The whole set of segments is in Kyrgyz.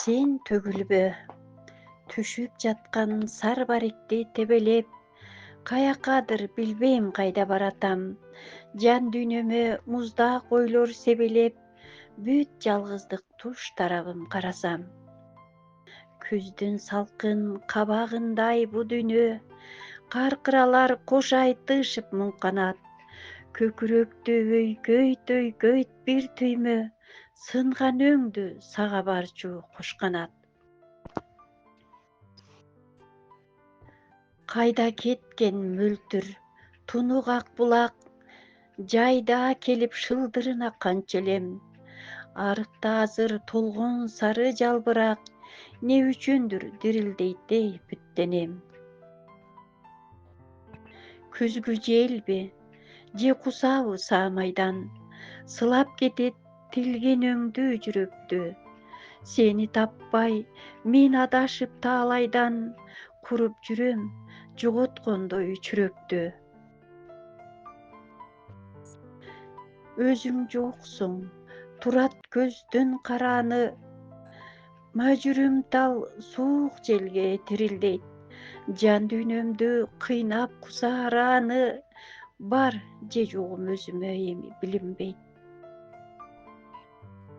Сен төгүлбө, түшүп жаткан сар баректи тебелеп, каякадыр билбейм кайда баратам. Жан дүйнөмө муздак ойлор себелеп, бүт жалгыздык туш тарабым карасам. Күздүн салкын кабагындай бу дүйнө, каркыралар кош айтышып мұң канат. Көкүрөктү өйкөйт өйкөйт бир түймө, сынган өңдү сага барчу куш канат. Кайда кеткен мөлтүр тунук ак булак, жайда келип шылдырына канча элем. Арыкта азыр толгон сары жалбырак, не үчүндүр дирилдейт эй бүт денем. Күзгү желби же кусабы саамайдан, сылап кетет тилген өңдүү жүрөктү. Сени таппай мен адашып таалайдан, куруп жүрөм жоготкондой чүрөктү. Өзүң жоксуң, турат көздүн караны, мажүрүм тал суук желге тирилдейт. Жан дүйнөмдү кыйнап кусарааны, бар же жогум өзүмө эми билинбейт.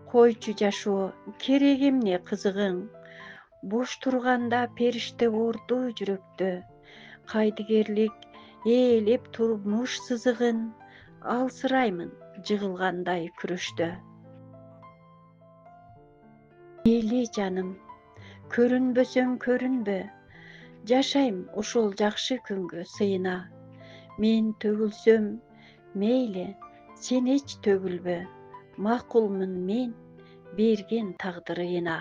Койчу жашоо, керек эмне кызыгың, бош турганда периште орду жүрөктө. Кайдыгерлик ээлеп турмуш сызыгын, алсыраймын жыгылгандай күрөштө. Мейли жаным, көрүнбөсөң көрүнбө, жашайм ошол жакшы күнгө сыйына. Мен төгүлсөм мейли, сен эч төгүлбө, макулмун мен берген тагдырыйына.